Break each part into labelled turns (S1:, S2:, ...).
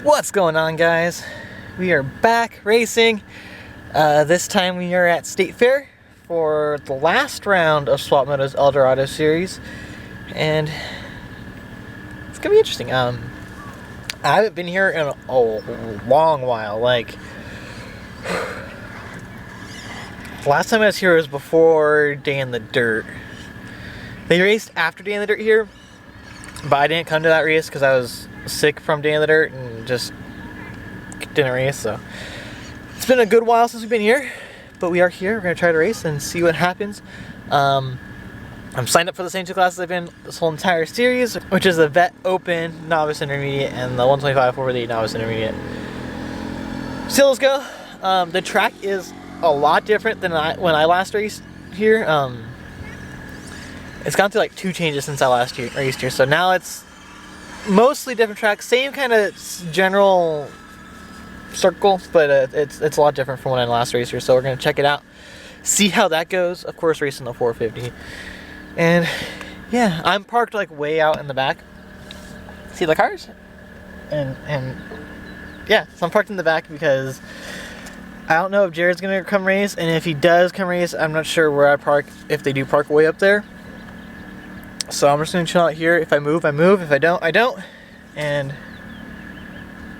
S1: What's going on, guys? We are back racing. This time we are at State Fair for the last round of Swap Moto's El Dorado series, and it's gonna be interesting. I haven't been here in a long while. Like, the last time I was here was before Day in the Dirt. They raced after Day in the Dirt here, but I didn't come to that race because I was sick from Day in the Dirt and just didn't race. So it's been a good while since we've been here, but we are here. We're gonna try to race and see what happens. I'm signed up for the same two classes I've been this whole entire series, which is the Vet Open Novice Intermediate and the 125 448 Novice Intermediate. So let's go. The track is a lot different than when I last raced here. It's gone through like 2 changes since I last raced here, so now it's mostly different tracks, same kind of general circle, but it's a lot different from when I last raced here. So we're gonna check it out, see how that goes. Of course, racing the 450, and yeah, I'm parked like way out in the back. See the cars, and yeah, so I'm parked in the back because I don't know if Jared's gonna come race, and if he does come race, I'm not sure where I park. If they do park way up there. So I'm just gonna chill out here. If I move, I move. If I don't, I don't. And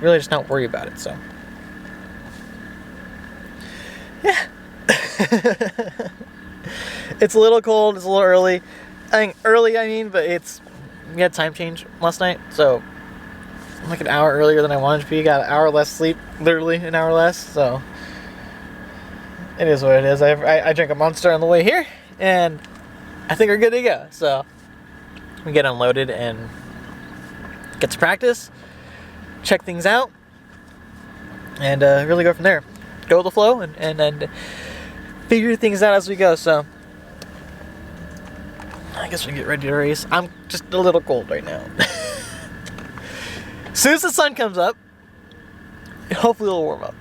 S1: really just not worry about it, so. Yeah. It's a little cold, it's a little early. I mean, but we had time change last night, so I'm like an hour earlier than I wanted to be. Got an hour less sleep, literally an hour less, so. It is what it is. I drank a Monster on the way here, and I think we're good to go, so. We get unloaded and get to practice, check things out, and really go from there. Go with the flow and figure things out as we go. So I guess we get ready to race. I'm just a little cold right now. As soon as the sun comes up, hopefully it'll warm up.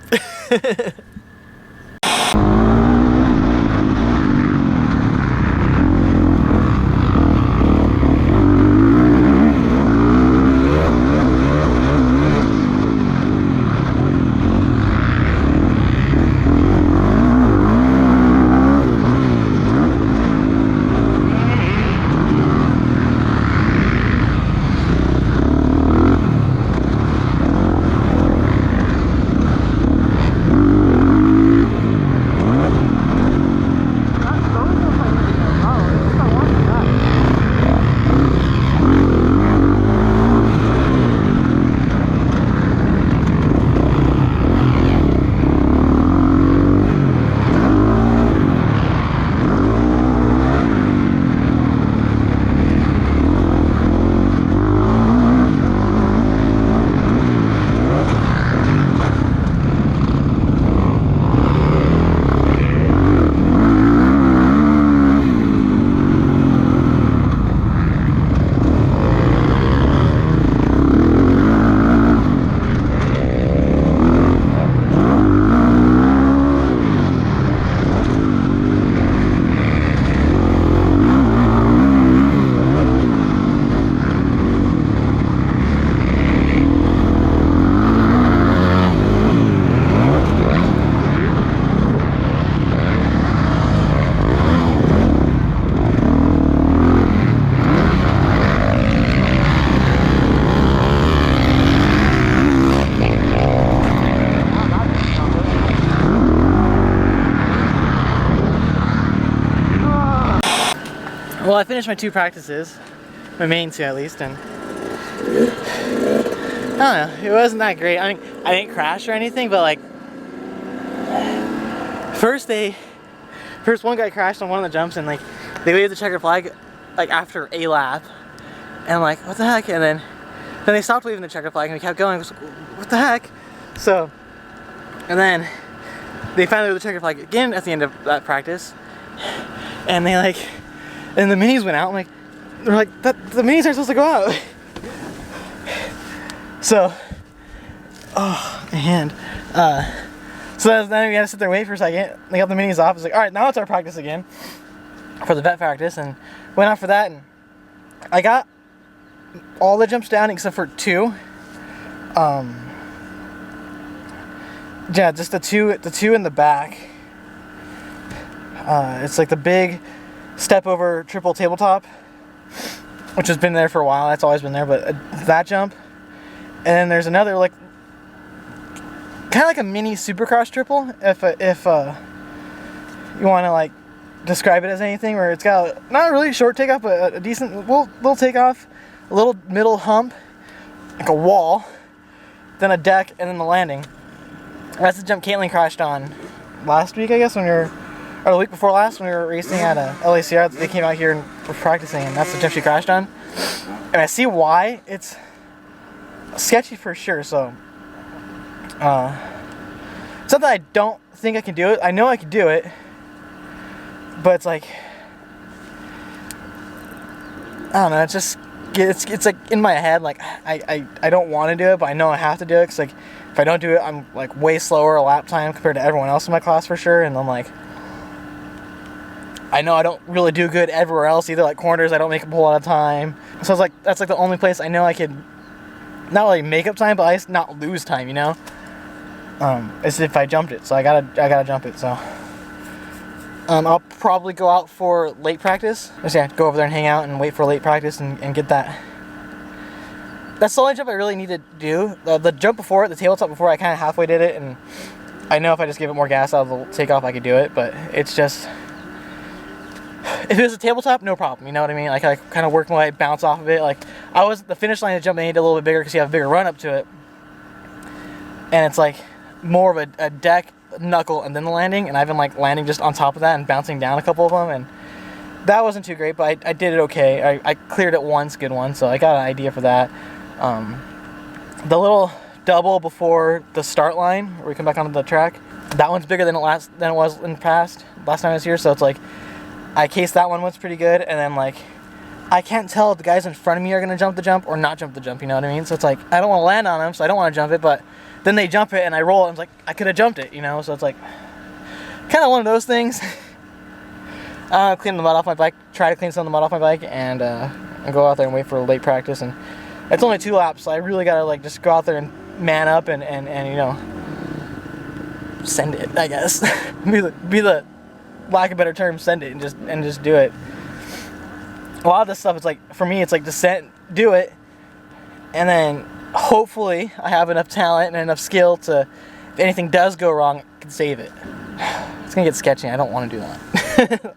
S1: Well, I finished my 2 practices, my main 2 at least, and I don't know, it wasn't that great. I mean, I didn't crash or anything, but like, first one guy crashed on one of the jumps, and like, they waved the checker flag like after a lap, and I'm like, what the heck? And then they stopped waving the checker flag, and we kept going. I was like, what the heck? So, and then they finally waved the checker flag again at the end of that practice, and they like. And the minis went out. I'm like, they're like, the minis aren't supposed to go out. So, so So then we had to sit there and wait for a second. They got the minis off. It's like, all right, now it's our practice again for the vet practice, and went out for that, and I got all the jumps down except for 2. Yeah, just the two in the back. It's like the big step over triple tabletop, which has been there for a while. That's always been there, but that jump, and then there's another like kind of like a mini supercross triple, if you want to like describe it as anything, where it's got not a really short takeoff, but a decent little takeoff, a little middle hump, like a wall, then a deck, and then the landing. That's the jump Caitlin crashed on last week, I guess, when we were, or the week before last, when we were racing at LACR. They came out here and were practicing, and that's the jump she crashed on. And I see why. It's sketchy for sure. So it's not that I don't think I can do it. I know I can do it, but it's like, I don't know. It's just it's like in my head, like I don't want to do it, but I know I have to do it. Cause like if I don't do it, I'm like way slower a lap time compared to everyone else in my class for sure. And I'm like, I know I don't really do good everywhere else either. Like corners, I don't make up a whole lot of time. So it's like that's like the only place I know I could not really make up time, but at least not lose time, you know. Is if I jumped it. So I gotta jump it. So I'll probably go out for late practice. Just yeah, go over there and hang out and wait for late practice and get that. That's the only jump I really need to do. The jump before it, the tabletop before, I kind of halfway did it, and I know if I just give it more gas out of the takeoff, I could do it. But it's just, if it was a tabletop, no problem. You know what I mean? Like I kind of work my way, bounce off of it. Like the finish line of the jump, I needed a little bit bigger because you have a bigger run up to it, and it's like more of a deck, knuckle, and then the landing. And I've been like landing just on top of that and bouncing down a couple of them, and that wasn't too great, but I did it okay. I cleared it once, good one, so I got an idea for that. The little double before the start line, where we come back onto the track, that one's bigger than it was in the past, last time I was here, so it's like, I cased that one once pretty good, and then like, I can't tell if the guys in front of me are going to jump the jump or not jump the jump, you know what I mean? So it's like, I don't want to land on them, so I don't want to jump it, but then they jump it, and I roll it, and it's like, I could have jumped it, you know? So it's like, kind of one of those things. Clean the mud off my bike, try to clean some of the mud off my bike, and go out there and wait for a late practice. And it's only 2 laps, so I really gotta like just go out there and man up and you know, send it, I guess. be the lack of a better term, send it and just do it. A lot of this stuff, it's like, for me, it's like just do it, and then hopefully I have enough talent and enough skill to, if anything does go wrong, I can save it. It's gonna get sketchy. I don't want to do that.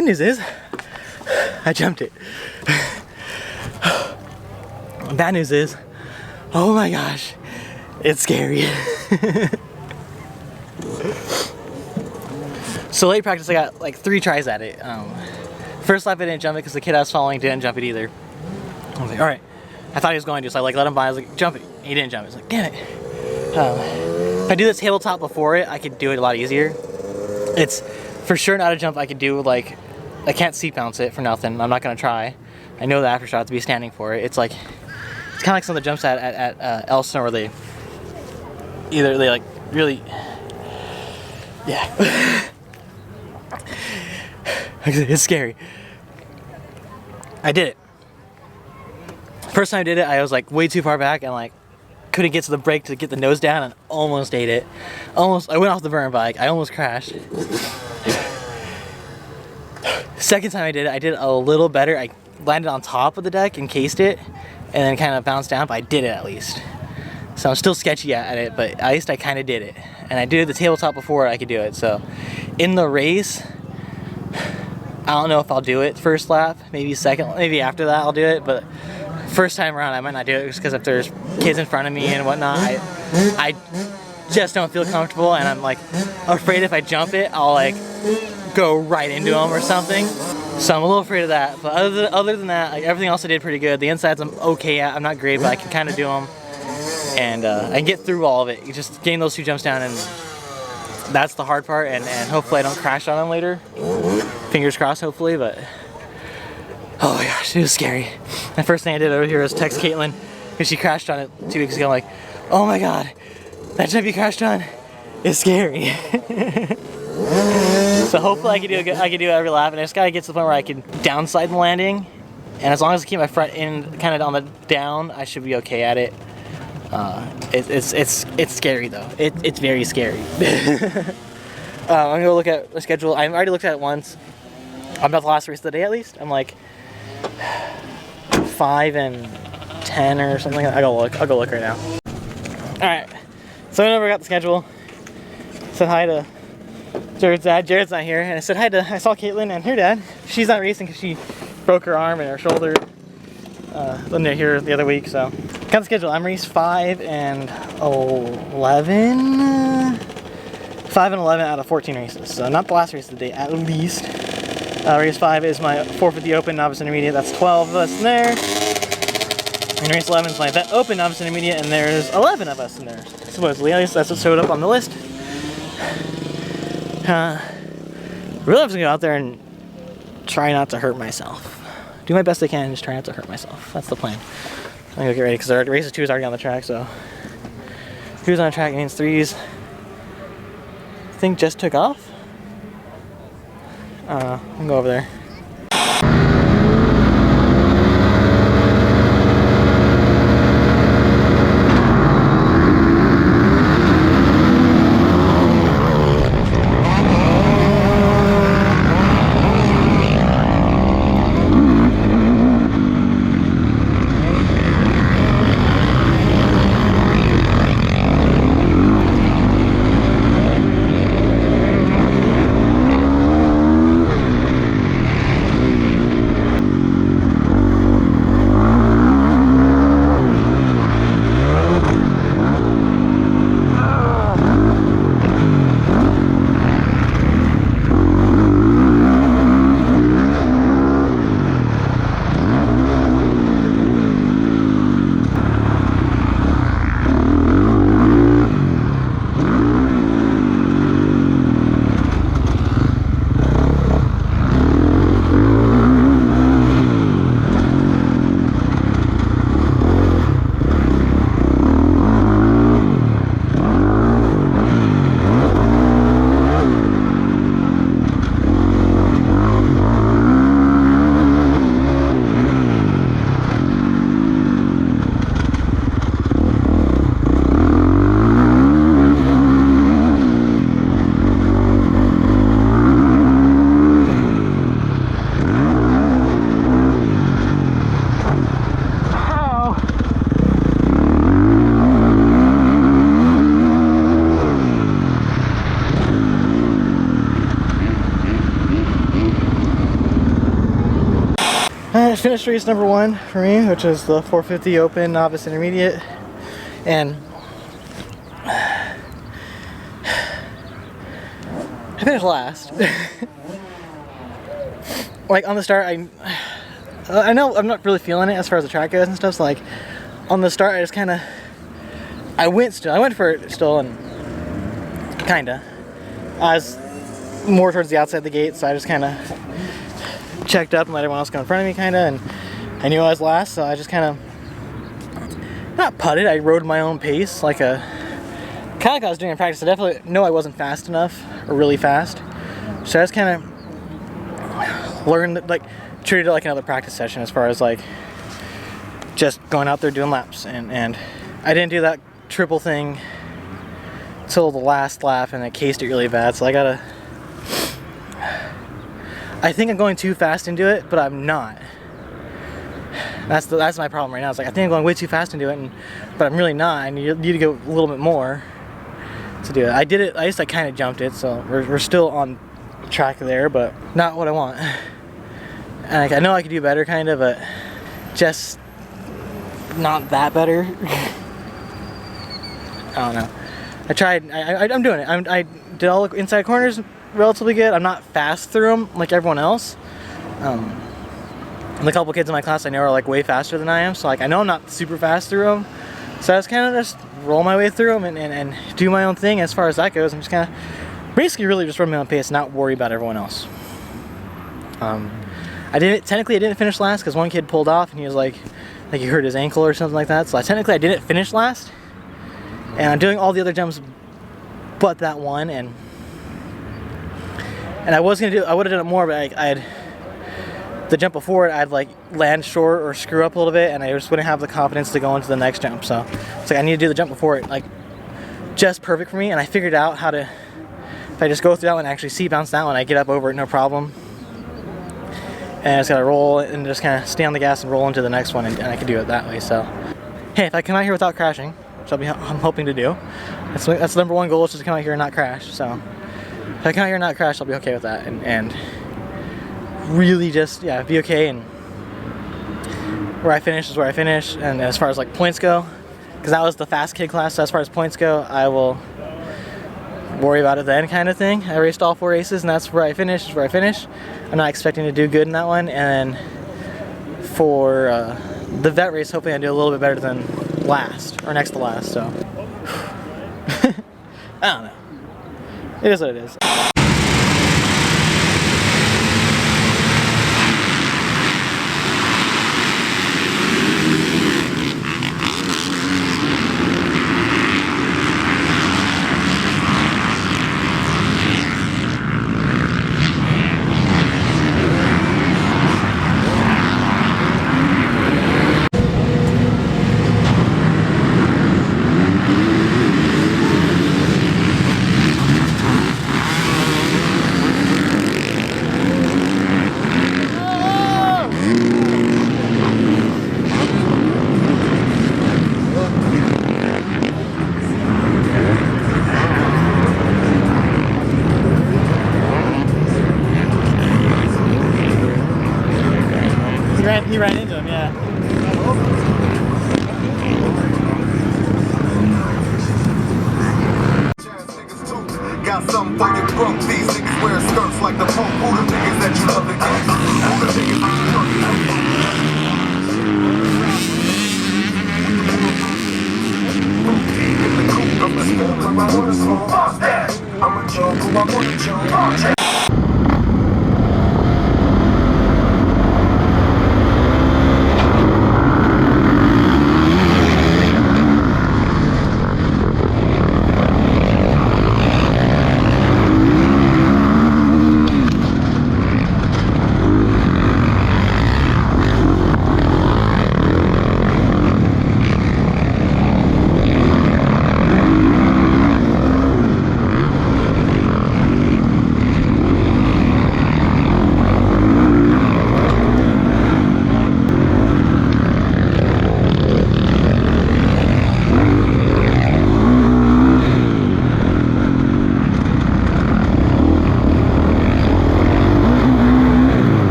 S1: good news is, I jumped it. Bad news is, oh my gosh, it's scary. So late practice, I got like 3 tries at it. First lap I didn't jump it because the kid I was following didn't jump it either. I was like, all right. I thought he was going to, so I like let him by. I was like, jump it. He didn't jump it. I was like, damn it. If I do the tabletop before it, I could do it a lot easier. It's for sure not a jump I could do. Like, I can't seat bounce it for nothing. I'm not gonna try. I know the aftershock to be standing for it. It's like, it's kind of like some of the jumps at Elstone where they like really, yeah. It's scary. I did it. First time I did it, I was like way too far back and like couldn't get to the brake to get the nose down and almost ate it. I went off the burn bike. I almost crashed. Second time I did it a little better. I landed on top of the deck, encased it, and then kind of bounced down, but I did it at least. So I'm still sketchy at it, but at least I kind of did it. And I did the tabletop before I could do it. So in the race, I don't know if I'll do it first lap, maybe second, maybe after that I'll do it, but first time around I might not do it just because if there's kids in front of me and whatnot, I just don't feel comfortable, and I'm like afraid if I jump it, I'll like go right into them or something. So I'm a little afraid of that, but other than that, like, everything else I did pretty good. The insides I'm okay at, I'm not great, but I can kind of do them, and I can get through all of it. You just getting those 2 jumps down, and that's the hard part, and hopefully I don't crash on them later. Fingers crossed, hopefully, but oh my gosh, it was scary. The first thing I did over here was text Caitlin, because she crashed on it 2 weeks ago. I'm like, oh my god, that jump you crashed on is scary. So hopefully I can do it every lap, and I just gotta get to the point where I can downslide the landing, and as long as I keep my front end kind of on the down, I should be okay at it. It's scary though. It's very scary. I'm gonna look at the schedule. I already looked at it once. I'm about the last race of the day at least. I'm like 5 and 10 or something. I'll go look right now. All right. So I never got the schedule. Said hi to Jared's dad. Jared's not here, and I said hi to. I saw Caitlin and her dad. She's not racing because she broke her arm and her shoulder. When they're here the other week, so got the schedule. I'm race 5 and 11. 5 and 11 out of 14 races, so not the last race of the day at least. Race 5 is my 450 Open Novice Intermediate. That's 12 of us in there. And race 11 is my Vet Open Novice Intermediate, and there's 11 of us in there. Supposedly, at least that's what showed up on the list. Really have to go out there and try not to hurt myself. Do my best I can and just try not to hurt myself. That's the plan. I'm gonna go get ready because race 2 is already on the track, so 2's on the track means 3's I think just took off. I'll go over there. finished race number 1 for me, which is the 450 Open Novice Intermediate, and I finished last. Like on the start, I know I'm not really feeling it as far as the track goes and stuff. So like on the start, I just kind of I went for it still, and kinda. I was more towards the outside of the gate, so I just kind of checked up and let everyone else go in front of me, kind of, and I knew I was last, so I just kind of not putted. I rode my own pace, like kind of like I was doing in practice. I definitely know I wasn't fast enough or really fast, so I just kind of learned, like, treated it like another practice session as far as like just going out there doing laps, and I didn't do that triple thing till the last lap, and it cased it really bad, so I think I'm going too fast into it, but I'm not. That's my problem right now. It's like I think I'm going way too fast into it, but I'm really not. I need to go a little bit more to do it. I did it. I just kind of jumped it, so we're still on track there, but not what I want. And like, I know I could do better, kind of, but just not that better. I don't know. I tried. I'm doing it. I did all the inside corners relatively good. I'm not fast through them like everyone else. And a couple kids in my class I know are like way faster than I am, so like I know I'm not super fast through them. So I just kind of just roll my way through them and do my own thing as far as that goes. I'm just kind of basically really just run my own pace and not worry about everyone else. I didn't finish last because one kid pulled off and he was like he hurt his ankle or something like that. So I didn't finish last, and I'm doing all the other jumps but that one, and I would have done it more, but I had the jump before it, I'd like land short or screw up a little bit, and I just wouldn't have the confidence to go into the next jump. So it's like I need to do the jump before it like just perfect for me, and I figured out how to, if I just go through that one, actually seat bounce that one, I get up over it no problem. And I just gotta roll and just kind of stay on the gas and roll into the next one, and I can do it that way. So hey, if I come out here without crashing, which I'm hoping to do, that's the number one goal, is just to come out here and not crash. So if I come out here and not crash, I'll be okay with that, and really just, yeah, be okay. And where I finish is where I finish. And as far as like points go, because that was the fast kid class, so as far as points go, I will worry about it then, kind of thing. I raced all 4 races, and that's where I finished, is where I finish. I'm not expecting to do good in that one. And then for the vet race, hopefully I do a little bit better than last, or next to last. So I don't know. It is what it is. He ran into him, yeah.
S2: Got something for you broke. These niggas wear skirts like the Pope. Who the niggas that you love to get? Who the niggas I'm a joke, who I wanna joke.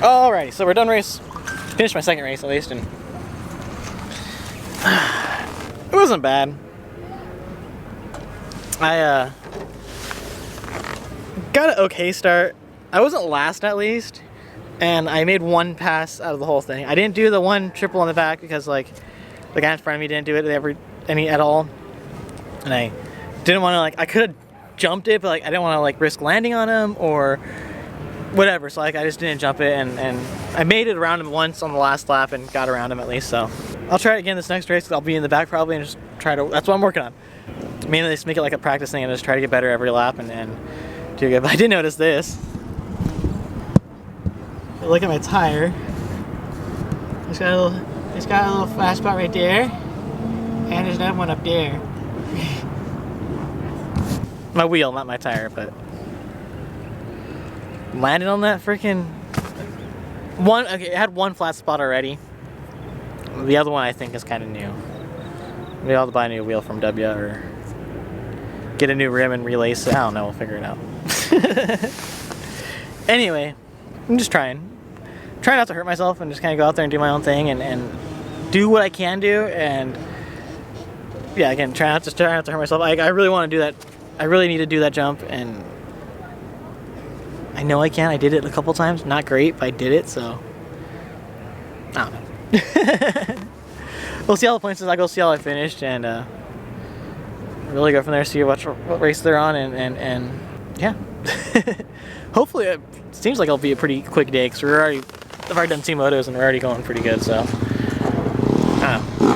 S1: Alrighty, so we're done race. Finished my second race at least, and it wasn't bad. I got an okay start. I wasn't last at least, and I made one pass out of the whole thing. I didn't do the one triple on the back because like the guy in front of me didn't do it at all, and I didn't want to like, I could have jumped it, but like I didn't want to like risk landing on him or whatever, so like I just didn't jump it, and I made it around him once on the last lap and got around him at least. So I'll try it again this next race, 'cause I'll be in the back probably and just try to, that's what I'm working on. Mainly just make it like a practice thing and just try to get better every lap and do good. But I did notice this. Look at my tire. It's got a little flat spot right there, and there's another one up there. My wheel, not my tire, but landed on that freaking one. Okay, it had one flat spot already. The other one I think is kind of new. Maybe I'll have to buy a new wheel from W or get a new rim and relace it. I don't know, we'll figure it out. Anyway, I'm just trying not to hurt myself and just kind of go out there and do my own thing and do what I can do, and yeah, again, try not to hurt myself. I really want to do that. I really need to do that jump, and I know I can. I did it a couple times. Not great, but I did it, so I don't know. We'll see how the points is. I'll go see how I finished, and really go from there, see what race they're on, and yeah. Hopefully it seems like it'll be a pretty quick day, because I've already done 2 motos and we're already going pretty good, so I don't know.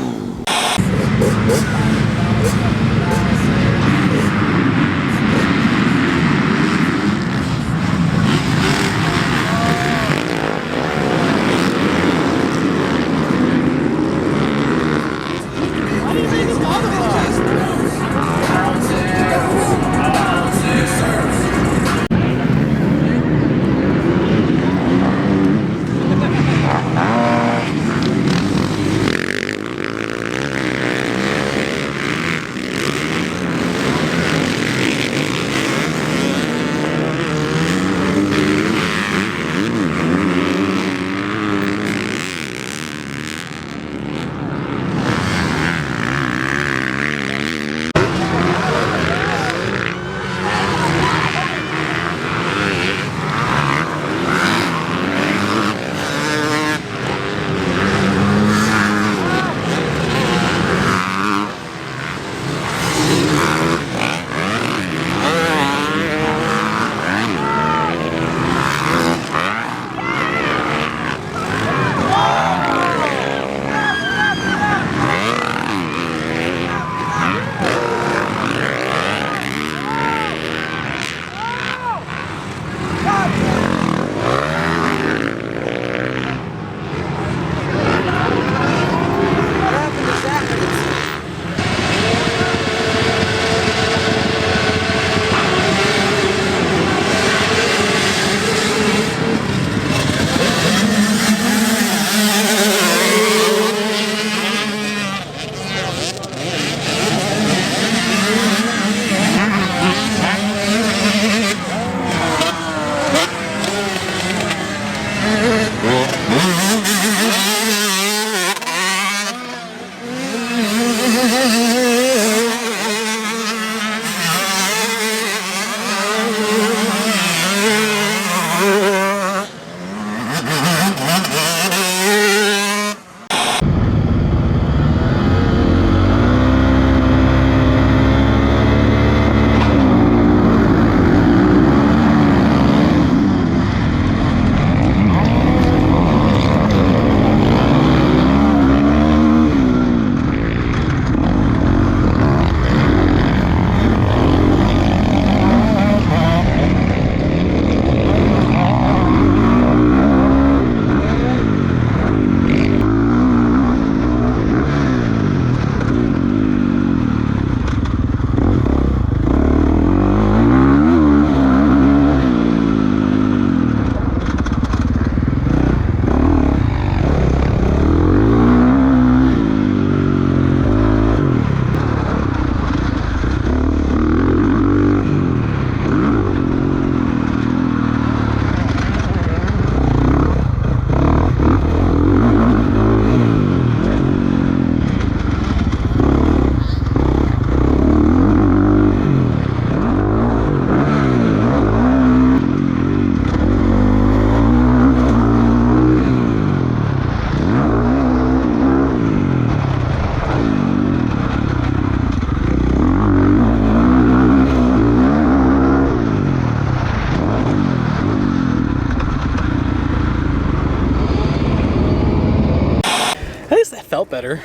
S1: better.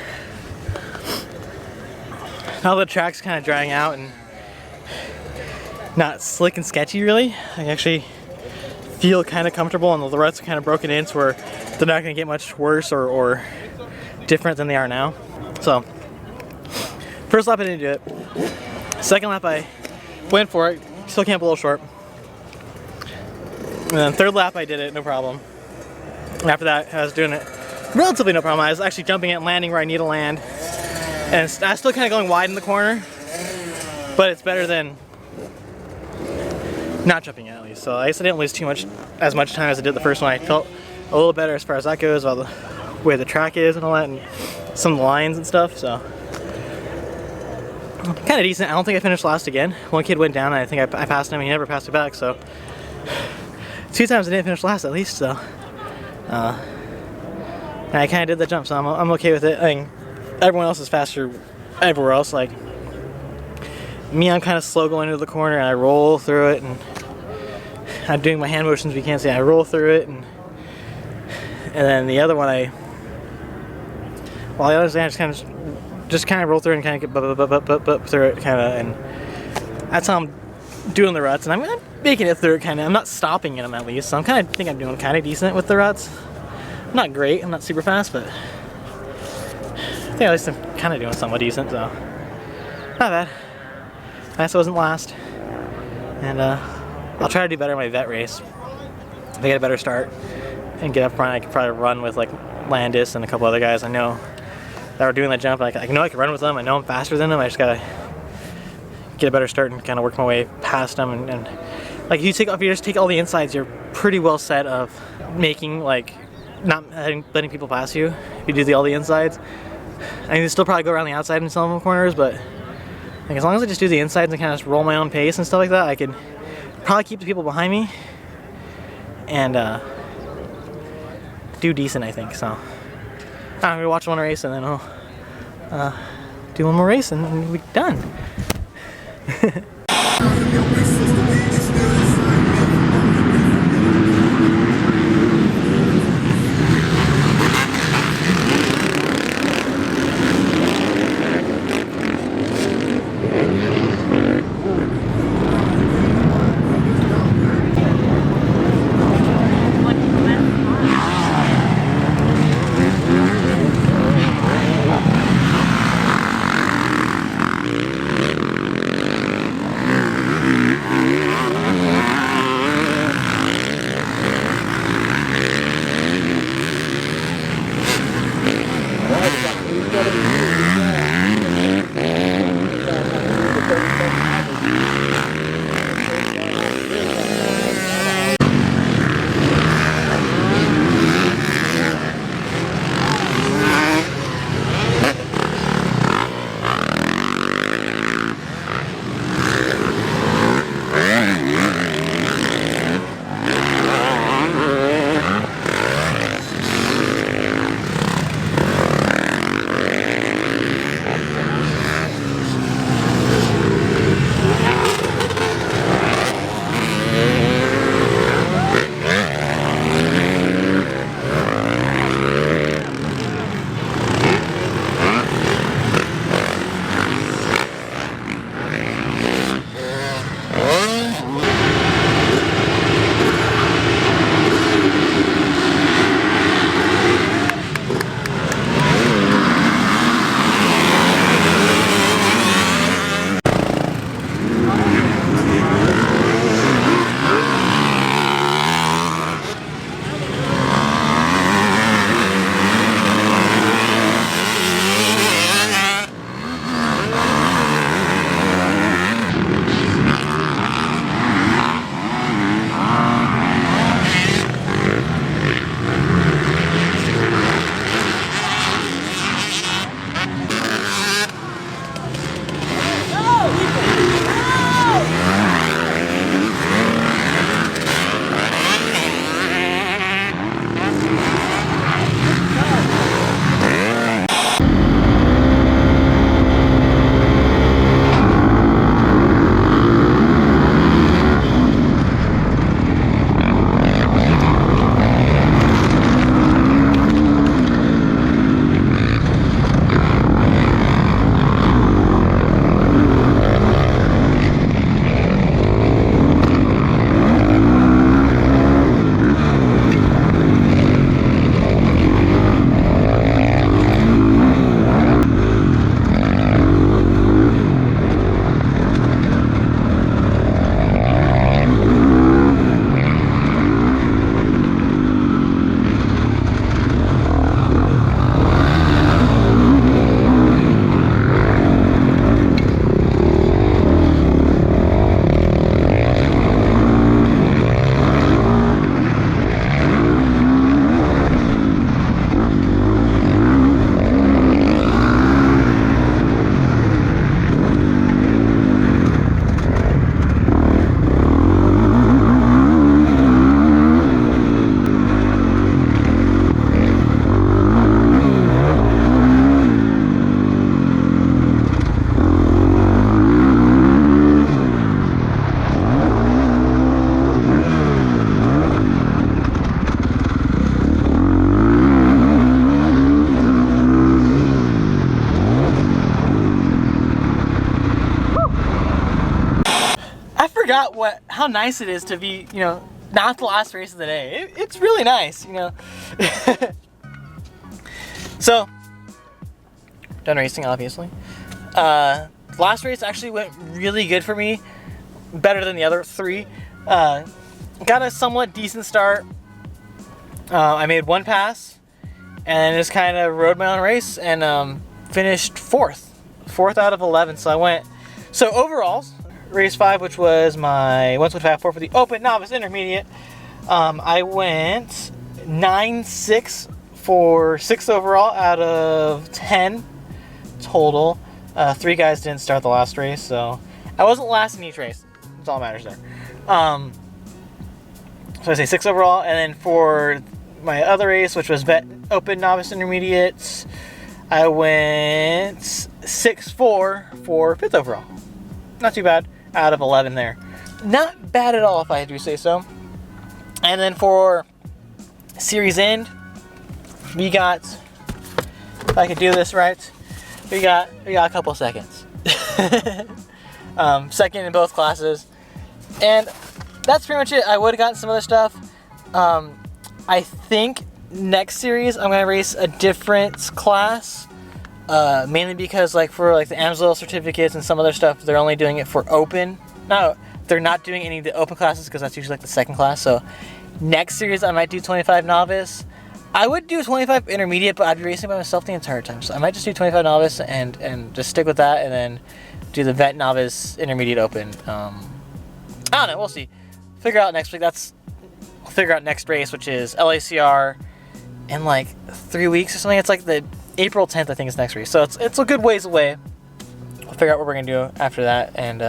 S1: Now the track's kind of drying out and not slick and sketchy really. I actually feel kind of comfortable, and the ruts are kind of broken in so where they're not going to get much worse or different than they are now. So first lap I didn't do it. Second lap I went for it, still came up a little short. And then third lap I did it, no problem. And after that I was doing it relatively no problem. I was actually jumping it and landing where I need to land. And I was still kind of going wide in the corner, but it's better than not jumping it at least. So I guess I didn't lose as much time as I did the first one. I felt a little better as far as that goes, about the way the track is and all that, and some of the lines and stuff. So kind of decent. I don't think I finished last again. One kid went down and I think I passed him and he never passed me back. So 2 times I didn't finish last at least. So I kind of did the jump, so I'm okay with it. I think everyone else is faster everywhere else. Like me, I'm kind of slow going into the corner and I roll through it, and I'm doing my hand motions, but you can't see. I roll through it, and then the other one the other thing I just kind of roll through it and kind of get up through it, kind of, and that's how I'm doing the ruts, and I'm making it through it kind of. I'm not stopping in them at least, so I'm kind of think I'm doing kind of decent with the ruts. I'm not great, I'm not super fast, but I think at least I'm kind of doing somewhat decent, so not bad. Nice I wasn't last, and I'll try to do better in my vet race. If I get a better start and get up front, I could probably run with like Landis and a couple other guys I know that are doing that jump. I know I can run with them. I know I'm faster than them. I just gotta get a better start and kind of work my way past them. And like if you just take all the insides, you're pretty well set of making, like, not letting people pass you. If you do all the insides, I mean, you still probably go around the outside in some of the corners, but like, as long as I just do the insides and kind of just roll my own pace and stuff like that, I could probably keep the people behind me and do decent, I think. So I'm gonna watch one race and then I'll do one more race and then we'll be done. forgot how nice it is to be, you know, not the last race of the day. It's really nice, you know. So, done racing, obviously. Last race actually went really good for me, better than the other 3. Got a somewhat decent start. I made 1 pass, and just kind of rode my own race, and finished 4th out of 11. So I went. So overall, race 5, which was my 125 for the Open Novice Intermediate, I went 9-6 for 6th overall out of 10 total. 3 guys didn't start the last race, so I wasn't last in each race. That's all that matters there. So I say 6 overall, and then for my other race, which was Vet Open Novice Intermediate, I went 6-4 for 5th overall. Not too bad out of 11 there. Not bad at all, if I do say so. And then for Series End, we got, if I could do this right, we got a couple seconds. Second in both classes. And that's pretty much it. I would have gotten some other stuff. I think next series I'm gonna race a different class, mainly because like for like the Amsoil certificates and some other stuff, they're only doing it for open. No, they're not doing any of the open classes because that's usually like the second class. So next series I might do 25 novice. I would do 25 intermediate, but I'd be racing by myself the entire time. So I might just do 25 novice and just stick with that, and then do the vet novice intermediate open. I don't know. We'll see. Figure out next week. We'll figure out next race, which is LACR in like 3 weeks or something. It's like the April 10th, I think, is next race. So it's a good ways away. We'll figure out what we're gonna do after that, and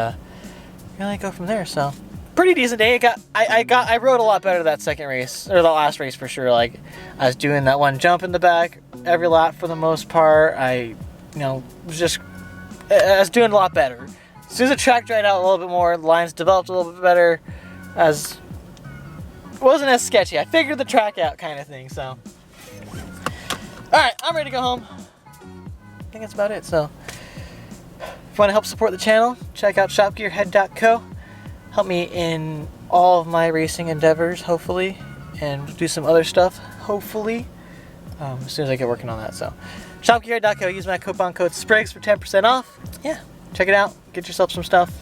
S1: really go from there. So pretty decent day. I rode a lot better that second race, or the last race for sure. Like I was doing that one jump in the back every lap for the most part. I was doing a lot better. As soon as the track dried out a little bit more, the lines developed a little bit better. Wasn't as sketchy. I figured the track out, kind of thing. So, all right, I'm ready to go home. I think that's about it. So, if you want to help support the channel, check out shopgearhead.co. Help me in all of my racing endeavors, hopefully, and do some other stuff, hopefully, as soon as I get working on that. So, shopgearhead.co. Use my coupon code SPRIGGS for 10% off. Yeah, check it out. Get yourself some stuff.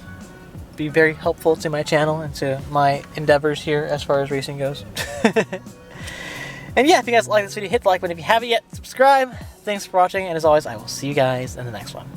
S1: Be very helpful to my channel and to my endeavors here as far as racing goes. And yeah, if you guys like this video, hit the like button. If you haven't yet, subscribe. Thanks for watching, and as always, I will see you guys in the next one.